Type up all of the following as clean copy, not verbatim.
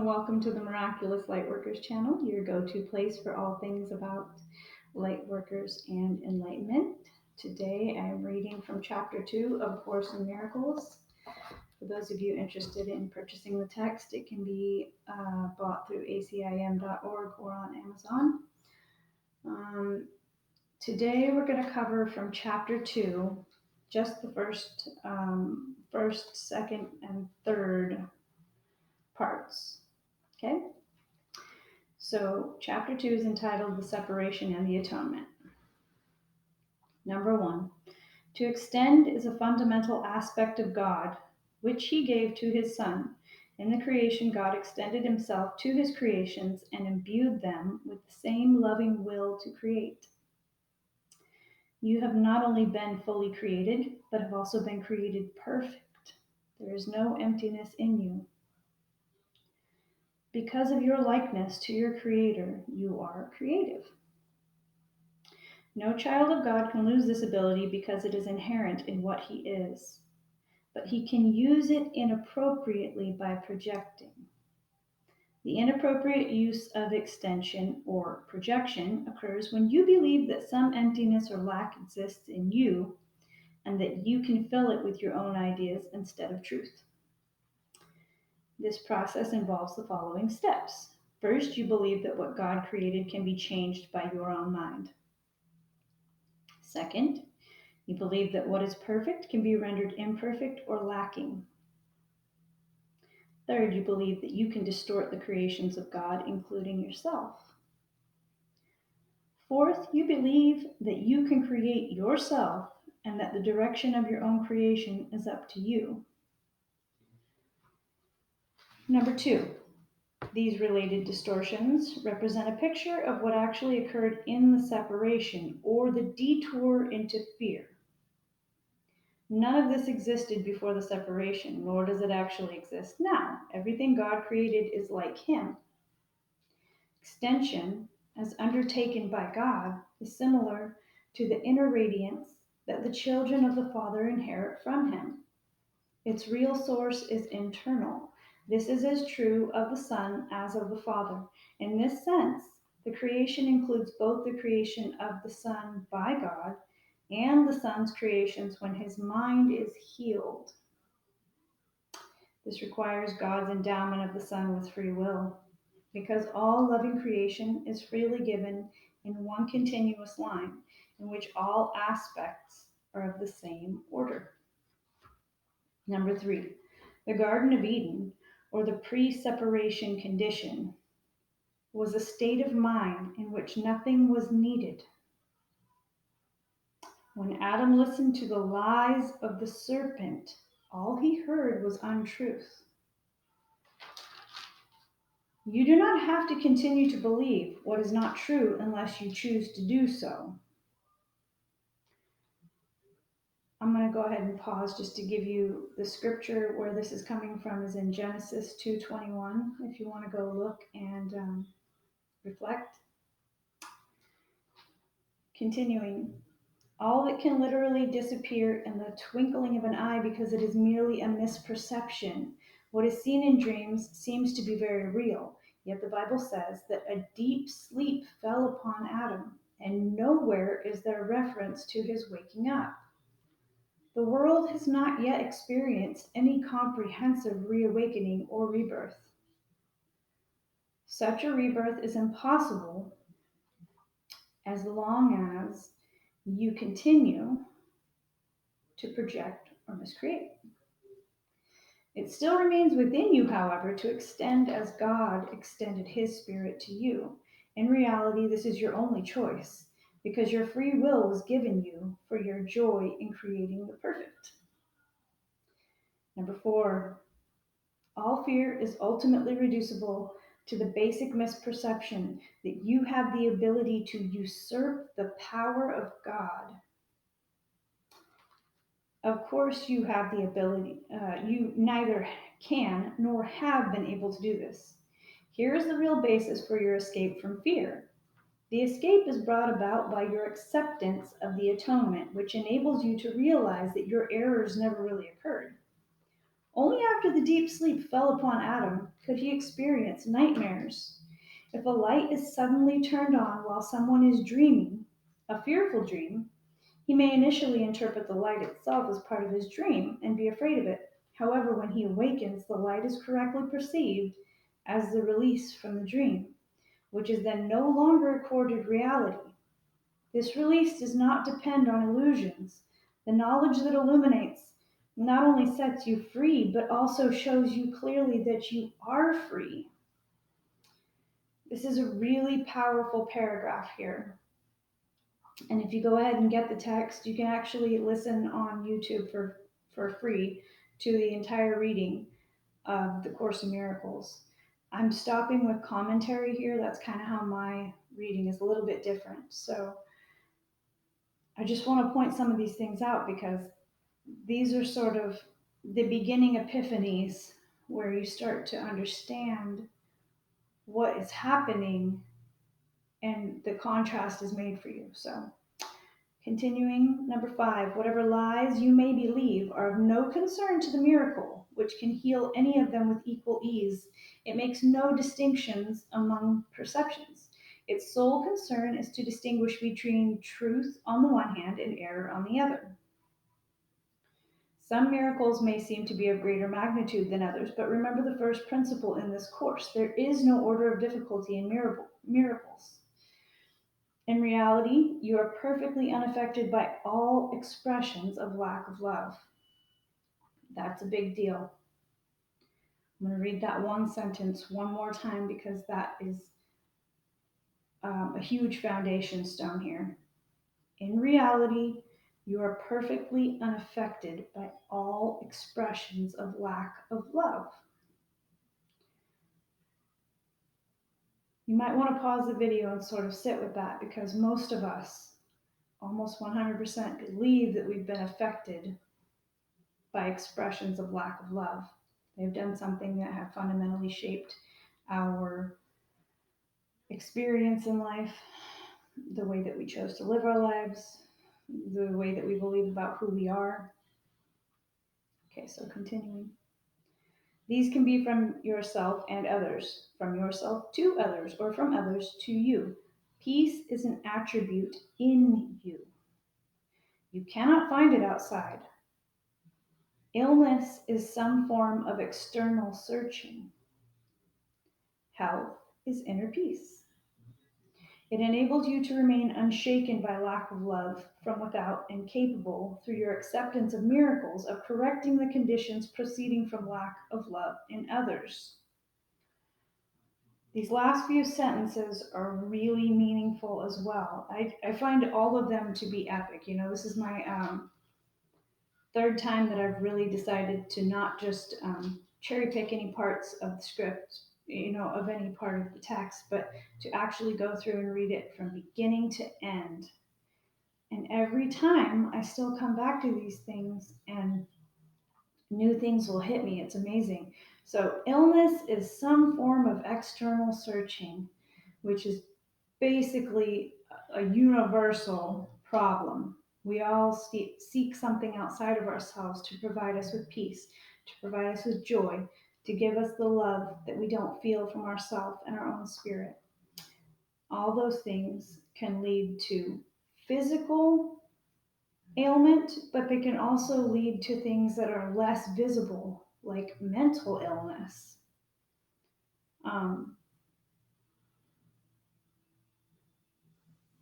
welcome to the Miraculous Lightworkers channel, your go-to place for all things about Lightworkers and enlightenment. Today I'm reading from Chapter 2 of A Course in Miracles. For those of you interested in purchasing the text, it can be bought through ACIM.org or on Amazon. Today we're going to cover from Chapter 2, just the first, second, and third parts. Okay? So chapter 2 is entitled The Separation and the Atonement. Number 1, to extend is a fundamental aspect of God, which he gave to his Son. In the creation, God extended himself to his creations and imbued them with the same loving will to create. You have not only been fully created, but have also been created perfect. There is no emptiness in you. Because of your likeness to your Creator, you are creative. No child of God can lose this ability because it is inherent in what he is, but he can use it inappropriately by projecting. The inappropriate use of extension or projection occurs when you believe that some emptiness or lack exists in you and that you can fill it with your own ideas instead of truth. This process involves the following steps. First, you believe that what God created can be changed by your own mind. Second, you believe that what is perfect can be rendered imperfect or lacking. Third, you believe that you can distort the creations of God, including yourself. Fourth, you believe that you can create yourself and that the direction of your own creation is up to you. Number 2, these related distortions represent a picture of what actually occurred in the separation or the detour into fear. None of this existed before the separation, nor does it actually exist now. Everything God created is like him. Extension, as undertaken by God, is similar to the inner radiance that the children of the Father inherit from him. Its real source is internal. This is as true of the Son as of the Father. In this sense, the creation includes both the creation of the Son by God and the Son's creations when his mind is healed. This requires God's endowment of the Son with free will, because all loving creation is freely given in one continuous line, in which all aspects are of the same order. Number 3, the Garden of Eden, or the pre-separation condition, was a state of mind in which nothing was needed. When Adam listened to the lies of the serpent, all he heard was untruth. You do not have to continue to believe what is not true unless you choose to do so. I'm going to go ahead and pause just to give you the scripture where this is coming from is in Genesis 2:21, if you want to go look and reflect. Continuing, all that can literally disappear in the twinkling of an eye because it is merely a misperception. What is seen in dreams seems to be very real, yet the Bible says that a deep sleep fell upon Adam, and nowhere is there reference to his waking up. The world has not yet experienced any comprehensive reawakening or rebirth. Such a rebirth is impossible as long as you continue to project or miscreate. It still remains within you, however, to extend as God extended his spirit to you. In reality, this is your only choice, because your free will was given you for your joy in creating the perfect. Number 4, all fear is ultimately reducible to the basic misperception that you have the ability to usurp the power of God. Of course, you have the ability. You neither can nor have been able to do this. Here is the real basis for your escape from fear. The escape is brought about by your acceptance of the atonement, which enables you to realize that your errors never really occurred. Only after the deep sleep fell upon Adam could he experience nightmares. If a light is suddenly turned on while someone is dreaming, a fearful dream, he may initially interpret the light itself as part of his dream and be afraid of it. However, when he awakens, the light is correctly perceived as the release from the dream, which is then no longer accorded reality. This release does not depend on illusions. The knowledge that illuminates not only sets you free, but also shows you clearly that you are free. This is a really powerful paragraph here. And if you go ahead and get the text, you can actually listen on YouTube for free to the entire reading of the Course in Miracles. I'm stopping with commentary here. That's kind of how my reading is a little bit different. So I just want to point some of these things out because these are sort of the beginning epiphanies where you start to understand what is happening and the contrast is made for you. So continuing, number 5, whatever lies you may believe are of no concern to the miracle, which can heal any of them with equal ease. It makes no distinctions among perceptions. Its sole concern is to distinguish between truth on the one hand and error on the other. Some miracles may seem to be of greater magnitude than others, but remember the first principle in this course. There is no order of difficulty in miracles. In reality, you are perfectly unaffected by all expressions of lack of love. That's a big deal. I'm going to read that one sentence one more time because that is a huge foundation stone here. In reality, you are perfectly unaffected by all expressions of lack of love. You might want to pause the video and sort of sit with that because most of us, almost 100%, believe that we've been affected by expressions of lack of love. They've done something that have fundamentally shaped our experience in life, the way that we chose to live our lives, the way that we believe about who we are. Okay, so continuing. These can be from yourself and others, from yourself to others, or from others to you. Peace is an attribute in you. You cannot find it outside. Illness is some form of external searching. Health is inner peace. It enables you to remain unshaken by lack of love from without and capable, through your acceptance of miracles, of correcting the conditions proceeding from lack of love in others. These last few sentences are really meaningful as well. I find all of them to be epic. You know, this is my third time that I've really decided to not just cherry pick any parts of the script, you know, of any part of the text, but to actually go through and read it from beginning to end. And every time I still come back to these things and new things will hit me. It's amazing. So illness is some form of external searching, which is basically a universal problem. We all seek something outside of ourselves to provide us with peace, to provide us with joy, to give us the love that we don't feel from ourselves and our own spirit. All those things can lead to physical ailment, but they can also lead to things that are less visible, like mental illness.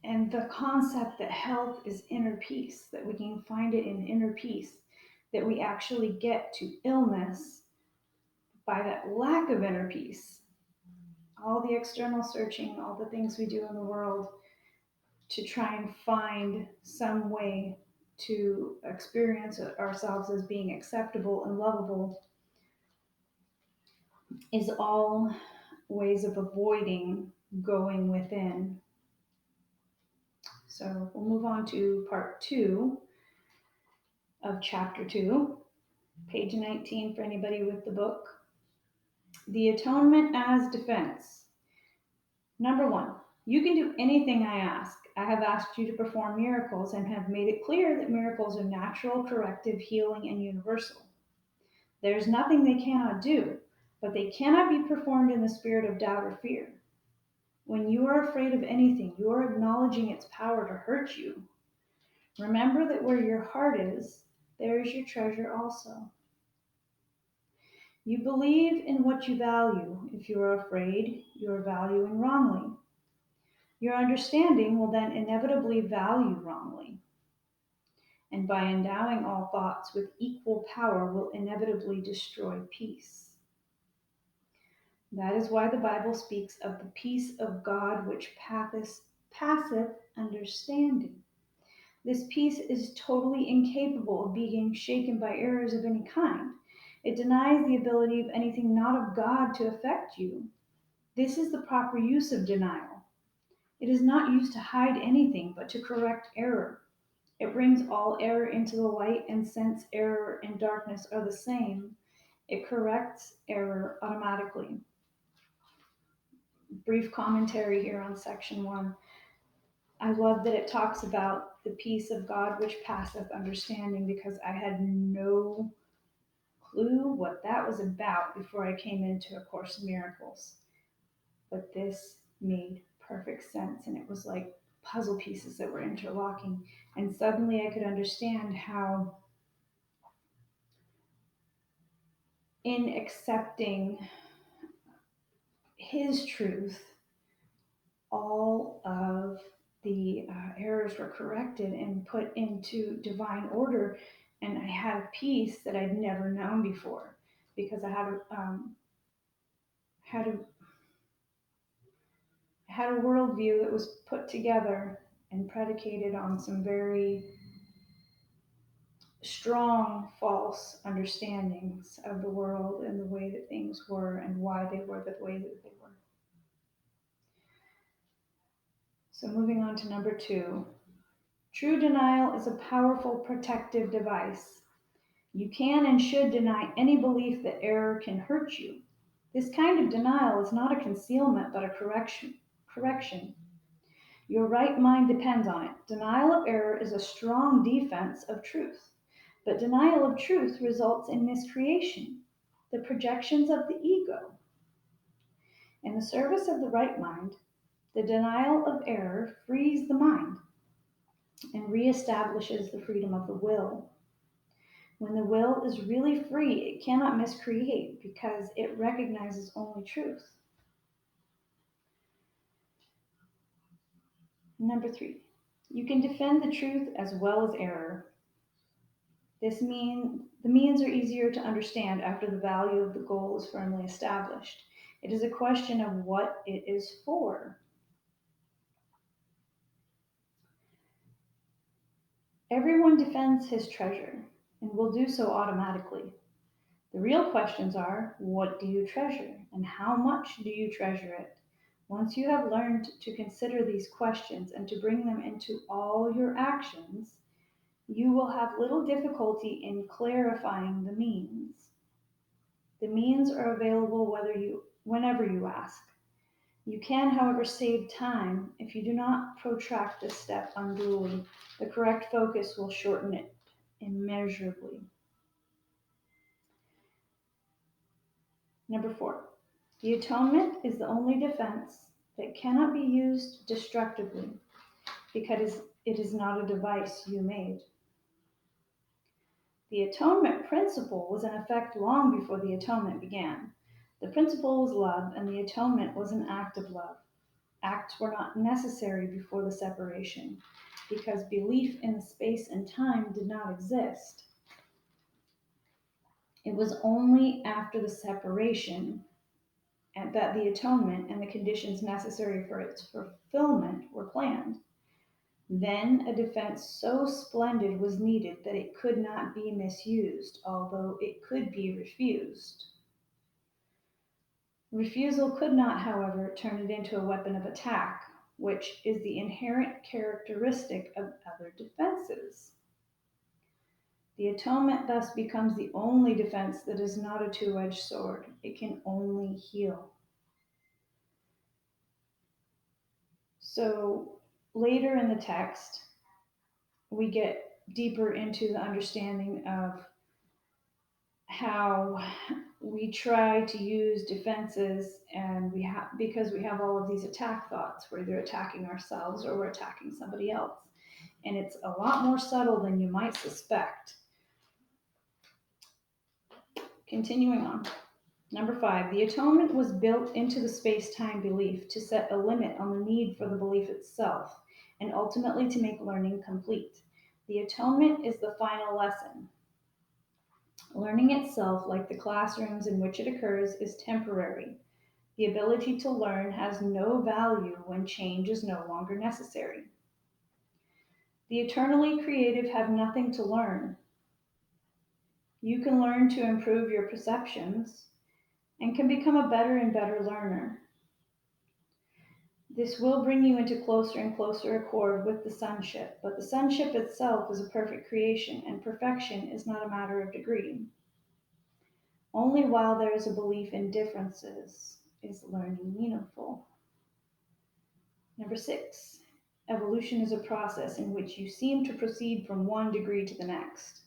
And the concept that health is inner peace, that we can find it in inner peace, that we actually get to illness by that lack of inner peace. All the external searching, all the things we do in the world to try and find some way to experience ourselves as being acceptable and lovable is all ways of avoiding going within. So we'll move on to part 2 of chapter 2, page 19 for anybody with the book. The atonement as defense. Number 1, you can do anything I ask. I have asked you to perform miracles and have made it clear that miracles are natural, corrective, healing, and universal. There's nothing they cannot do, but they cannot be performed in the spirit of doubt or fear. When you are afraid of anything, you are acknowledging its power to hurt you. Remember that where your heart is, there is your treasure also. You believe in what you value. If you are afraid, you are valuing wrongly. Your understanding will then inevitably value wrongly. And by endowing all thoughts with equal power will inevitably destroy peace. That is why the Bible speaks of the peace of God which passeth understanding. This peace is totally incapable of being shaken by errors of any kind. It denies the ability of anything not of God to affect you. This is the proper use of denial. It is not used to hide anything, but to correct error. It brings all error into the light, and since error and darkness are the same, it corrects error automatically. Brief commentary here on section 1. I love that it talks about the peace of God which passeth understanding, because I had no clue what that was about before I came into A Course in Miracles. But this made perfect sense, and it was like puzzle pieces that were interlocking. And suddenly I could understand how, in accepting his truth, all of the errors were corrected and put into divine order, and I had a peace that I'd never known before, because I had a worldview that was put together and predicated on some very strong false understandings of the world and the way that things were and why they were the way that they were. So moving on to number 2. True denial is a powerful protective device. You can and should deny any belief that error can hurt you. This kind of denial is not a concealment, but a correction. Your right mind depends on it. Denial of error is a strong defense of truth, but denial of truth results in miscreation, the projections of the ego. In the service of the right mind, the denial of error frees the mind and reestablishes the freedom of the will. When the will is really free, it cannot miscreate because it recognizes only truth. Number 3, you can defend the truth as well as error. The means are easier to understand after the value of the goal is firmly established. It is a question of what it is for. Everyone defends his treasure and will do so automatically. The real questions are, what do you treasure and how much do you treasure it? Once you have learned to consider these questions and to bring them into all your actions, you will have little difficulty in clarifying the means. The means are available whenever you ask. You can, however, save time if you do not protract this step unduly. The correct focus will shorten it immeasurably. Number 4, the atonement is the only defense that cannot be used destructively because it is not a device you made. The atonement principle was in effect long before the atonement began. The principle was love, and the atonement was an act of love. Acts were not necessary before the separation because belief in space and time did not exist. It was only after the separation that the atonement and the conditions necessary for its fulfillment were planned. Then a defense so splendid was needed that it could not be misused, although it could be refused. Refusal could not, however, turn it into a weapon of attack, which is the inherent characteristic of other defenses. The atonement thus becomes the only defense that is not a two-edged sword. It can only heal. So later in the text, we get deeper into the understanding of how we try to use defenses, and because we have all of these attack thoughts, we're either attacking ourselves or we're attacking somebody else. And it's a lot more subtle than you might suspect. Continuing on. Number 5, the atonement was built into the space-time belief to set a limit on the need for the belief itself, and ultimately to make learning complete. The atonement is the final lesson. Learning itself, like the classrooms in which it occurs, is temporary. The ability to learn has no value when change is no longer necessary. The eternally creative have nothing to learn. You can learn to improve your perceptions and can become a better and better learner. This will bring you into closer and closer accord with the sonship, but the sonship itself is a perfect creation, and perfection is not a matter of degree. Only while there is a belief in differences is learning meaningful. Number 6, evolution is a process in which you seem to proceed from one degree to the next.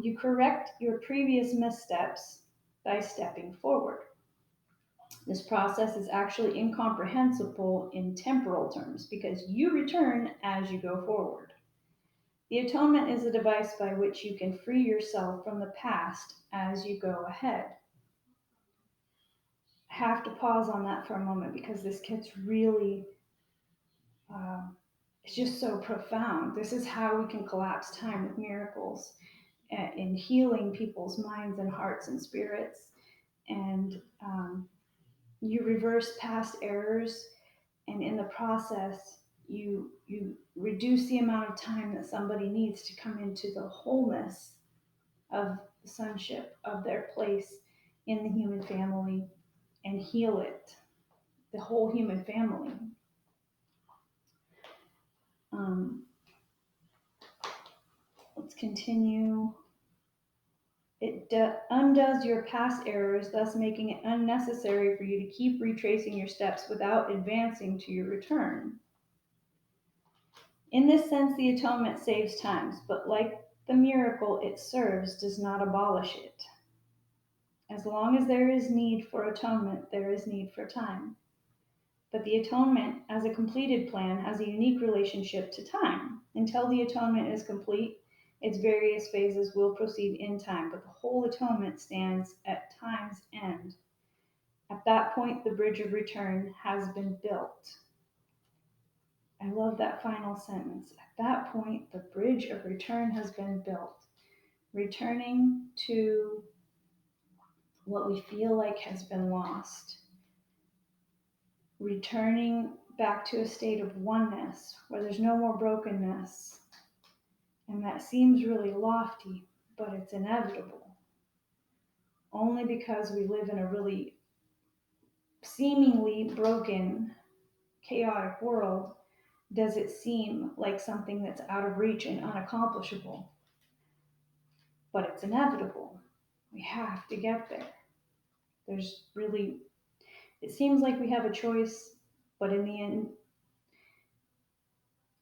You correct your previous missteps by stepping forward. This process is actually incomprehensible in temporal terms because you return as you go forward. The atonement is a device by which you can free yourself from the past as you go ahead. I have to pause on that for a moment because this gets really, it's just so profound. This is how we can collapse time with miracles in healing people's minds and hearts and spirits. And you reverse past errors, and in the process, you reduce the amount of time that somebody needs to come into the wholeness of the sonship, of their place in the human family, and heal it, the whole human family. Let's continue. It undoes your past errors, thus making it unnecessary for you to keep retracing your steps without advancing to your return. In this sense, the atonement saves times, but like the miracle it serves does not abolish it. As long as there is need for atonement, there is need for time. But the atonement, as a completed plan, has a unique relationship to time. Until the atonement is complete, its various phases will proceed in time, but the whole atonement stands at time's end. At that point, the bridge of return has been built. I love that final sentence. At that point, the bridge of return has been built. Returning to what we feel like has been lost. Returning back to a state of oneness where there's no more brokenness. And that seems really lofty, but it's inevitable. Only because we live in a really seemingly broken, chaotic world does it seem like something that's out of reach and unaccomplishable. But it's inevitable. We have to get there. It seems like we have a choice, but in the end,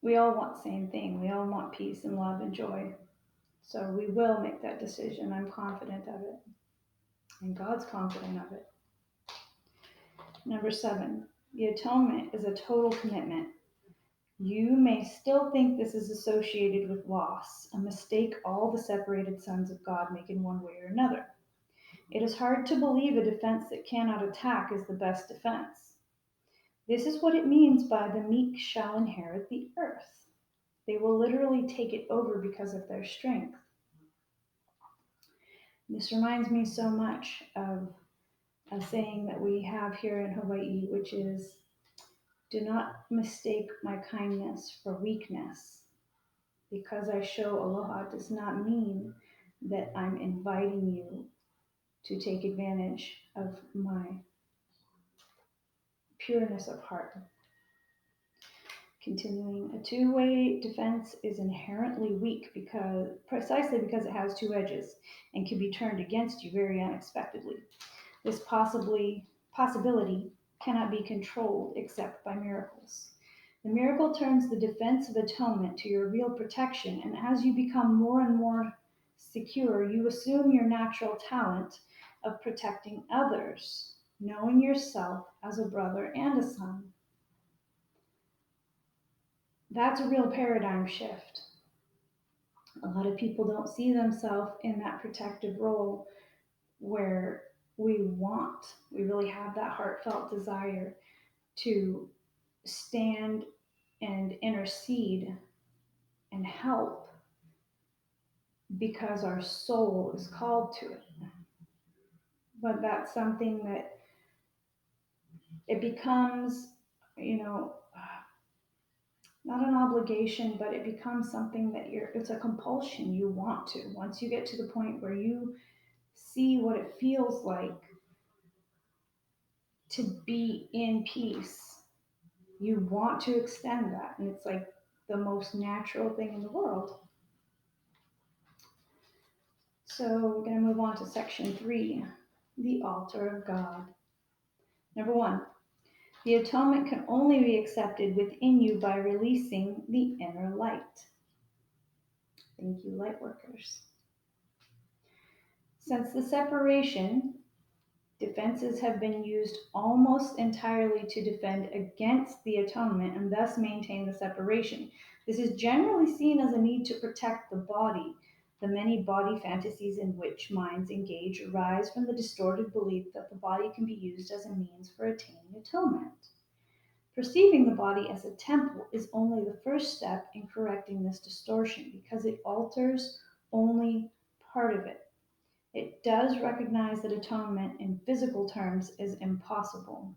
we all want the same thing. We all want peace and love and joy. So we will make that decision. I'm confident of it. And God's confident of it. Number 7, the atonement is a total commitment. You may still think this is associated with loss, a mistake all the separated sons of God make in one way or another. It is hard to believe a defense that cannot attack is the best defense. This is what it means by the meek shall inherit the earth. They will literally take it over because of their strength. This reminds me so much of a saying that we have here in Hawaii, which is, do not mistake my kindness for weakness. Because I show aloha does not mean that I'm inviting you to take advantage of my pureness of heart. Continuing, a two-way defense is inherently weak precisely because it has two edges and can be turned against you very unexpectedly. This possibility cannot be controlled except by miracles. The miracle turns the defense of atonement to your real protection, and as you become more and more secure, you assume your natural talent of protecting others, knowing yourself as a brother and a son. That's a real paradigm shift. A lot of people don't see themselves in that protective role where we really have that heartfelt desire to stand and intercede and help because our soul is called to it. But that's something that it becomes, not an obligation, but it becomes something that it's a compulsion. You want to. Once you get to the point where you see what it feels like to be in peace, you want to extend that. And it's like the most natural thing in the world. So we're going to move on to section 3, the altar of God. Number 1, the atonement can only be accepted within you by releasing the inner light. Thank you, Lightworkers. Since the separation, defenses have been used almost entirely to defend against the atonement and thus maintain the separation. This is generally seen as a need to protect the body. The many body fantasies in which minds engage arise from the distorted belief that the body can be used as a means for attaining atonement. Perceiving the body as a temple is only the first step in correcting this distortion because it alters only part of it. It does recognize that atonement in physical terms is impossible.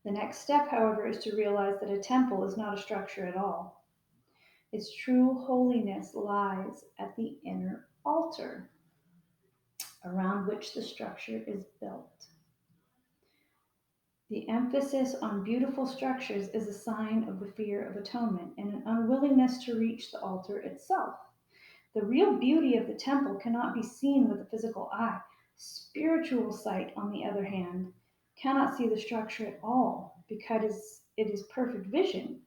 The next step, however, is to realize that a temple is not a structure at all. Its true holiness lies at the inner altar, around which the structure is built. The emphasis on beautiful structures is a sign of the fear of atonement and an unwillingness to reach the altar itself. The real beauty of the temple cannot be seen with the physical eye. Spiritual sight, on the other hand, cannot see the structure at all because it is perfect vision.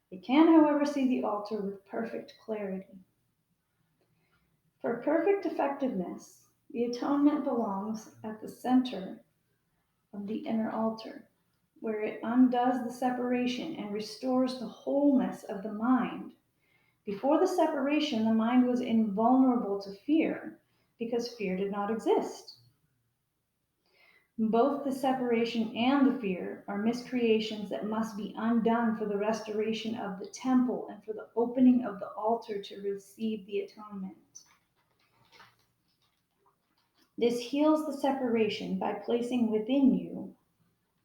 It can, however, see the altar with perfect clarity. For perfect effectiveness, the atonement belongs at the center of the inner altar, where it undoes the separation and restores the wholeness of the mind. Before the separation, the mind was invulnerable to fear because fear did not exist. Both the separation and the fear are miscreations that must be undone for the restoration of the temple and for the opening of the altar to receive the atonement. This heals the separation by placing within you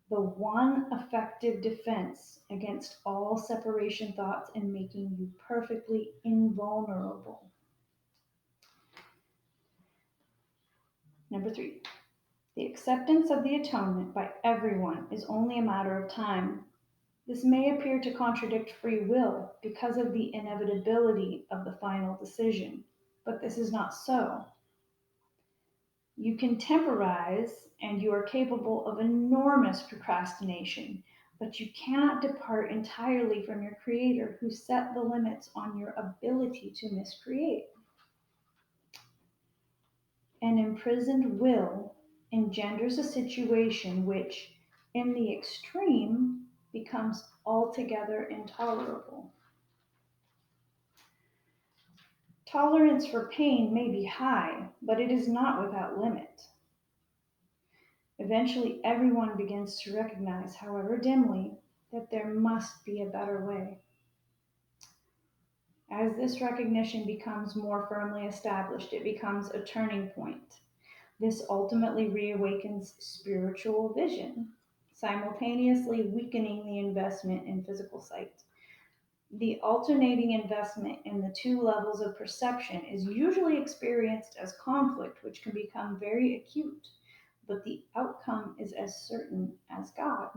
the one effective defense against all separation thoughts and making you perfectly invulnerable. Number 3, the acceptance of the atonement by everyone is only a matter of time. This may appear to contradict free will because of the inevitability of the final decision, but this is not so. You can temporize and you are capable of enormous procrastination, but you cannot depart entirely from your Creator who set the limits on your ability to miscreate. An imprisoned will engenders a situation which, in the extreme, becomes altogether intolerable. Tolerance for pain may be high, but it is not without limit. Eventually, everyone begins to recognize, however dimly, that there must be a better way. As this recognition becomes more firmly established, it becomes a turning point. This ultimately reawakens spiritual vision, simultaneously weakening the investment in physical sight. The alternating investment in the two levels of perception is usually experienced as conflict, which can become very acute, but the outcome is as certain as God.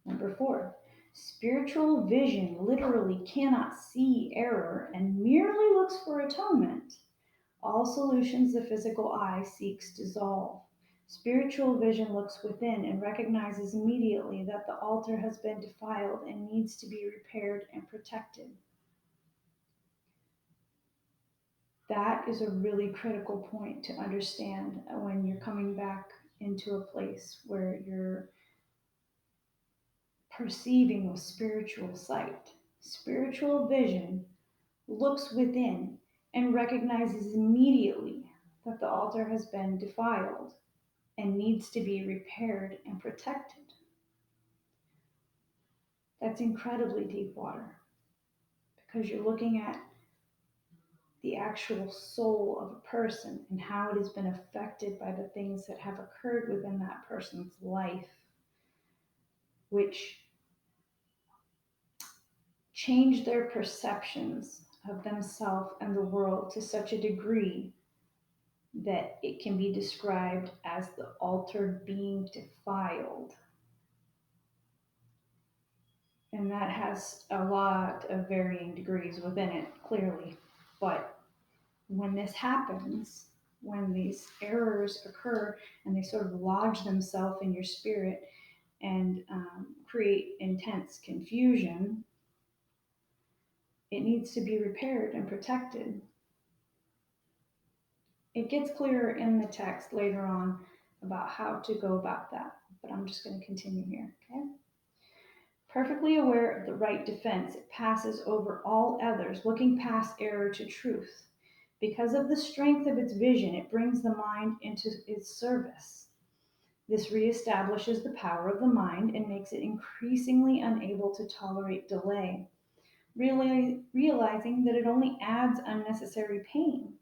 Number 4, spiritual vision literally cannot see error and merely looks for atonement. All solutions the physical eye seeks dissolve. Spiritual vision looks within and recognizes immediately that the altar has been defiled and needs to be repaired and protected. That is a really critical point to understand when you're coming back into a place where you're perceiving with spiritual sight. Spiritual vision looks within and recognizes immediately that the altar has been defiled and needs to be repaired and protected. That's incredibly deep water because you're looking at the actual soul of a person and how it has been affected by the things that have occurred within that person's life, which change their perceptions of themselves and the world to such a degree that it can be described as the altar being defiled. And that has a lot of varying degrees within it, clearly. But when this happens, when these errors occur and they sort of lodge themselves in your spirit and create intense confusion, it needs to be repaired and protected. It gets clearer in the text later on about how to go about that, but I'm just going to continue here, okay? Perfectly aware of the right defense, it passes over all others, looking past error to truth. Because of the strength of its vision, it brings the mind into its service. This reestablishes the power of the mind and makes it increasingly unable to tolerate delay, realizing that it only adds unnecessary pain.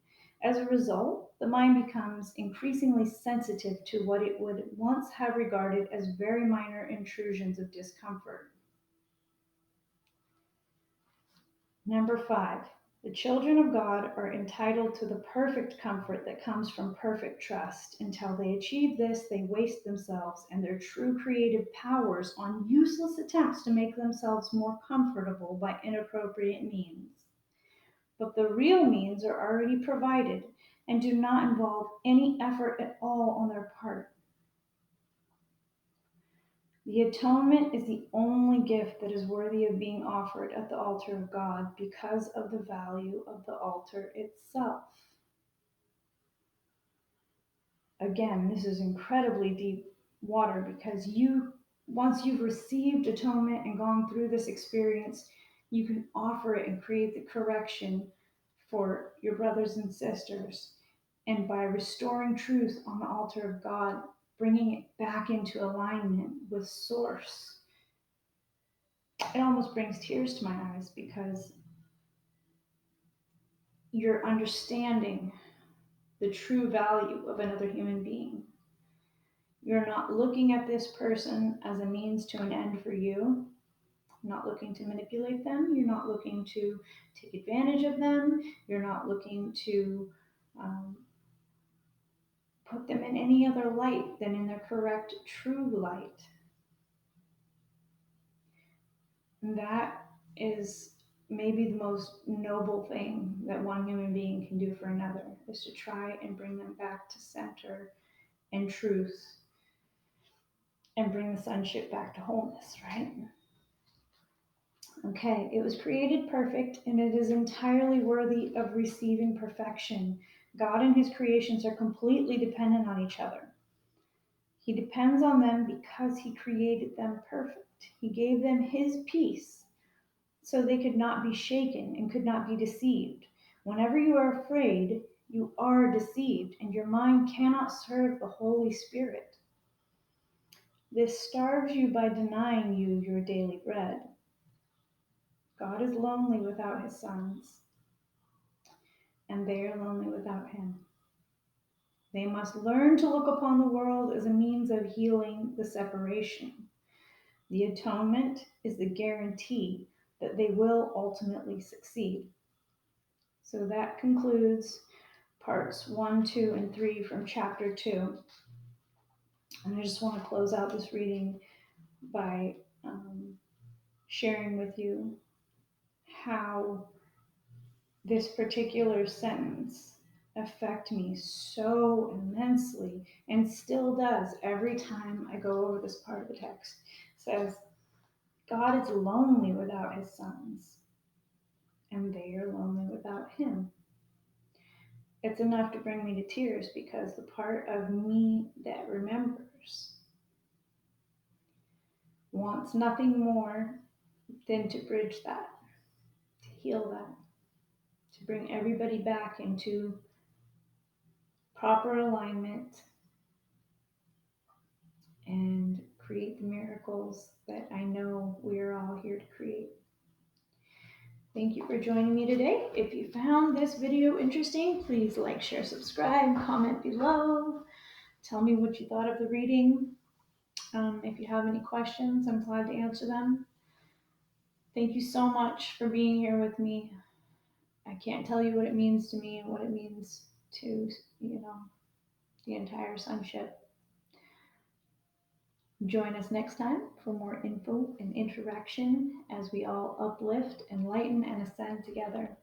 As a result, the mind becomes increasingly sensitive to what it would once have regarded as very minor intrusions of discomfort. Number 5, the children of God are entitled to the perfect comfort that comes from perfect trust. Until they achieve this, they waste themselves and their true creative powers on useless attempts to make themselves more comfortable by inappropriate means. But the real means are already provided and do not involve any effort at all on their part. The atonement is the only gift that is worthy of being offered at the altar of God because of the value of the altar itself. Again, this is incredibly deep water because once you've received atonement and gone through this experience, you can offer it and create the correction for your brothers and sisters. And by restoring truth on the altar of God, bringing it back into alignment with Source, it almost brings tears to my eyes because you're understanding the true value of another human being. You're not looking at this person as a means to an end for you. You're not looking to manipulate them. You're not looking to take advantage of them. You're not looking to put them in any other light than in their correct, true light. And that is maybe the most noble thing that one human being can do for another, is to try and bring them back to center and truth and bring the sonship back to wholeness, right? Okay, it was created perfect and it is entirely worthy of receiving perfection. God and his creations are completely dependent on each other. He depends on them because he created them perfect. He gave them his peace so they could not be shaken and could not be deceived. Whenever you are afraid, you are deceived, and your mind cannot serve the Holy Spirit. This starves you by denying you your daily bread. God is lonely without his sons, and they are lonely without him. They must learn to look upon the world as a means of healing the separation. The atonement is the guarantee that they will ultimately succeed. So that concludes parts 1, 2, and 3 from chapter 2. And I just want to close out this reading by sharing with you how this particular sentence affect me so immensely and still does every time I go over this part of the text. It says, God is lonely without his sons, and they are lonely without him. it's enough to bring me to tears, because the part of me that remembers wants nothing more than to bridge that, to heal that, to bring everybody back into proper alignment and create the miracles that I know we are all here to create. Thank you for joining me today. If you found this video interesting, please like, share, subscribe, comment below. Tell me what you thought of the reading. If you have any questions, I'm glad to answer them. Thank you so much for being here with me. I can't tell you what it means to me and what it means to, the entire sonship. Join us next time for more info and interaction as we all uplift, enlighten, and ascend together.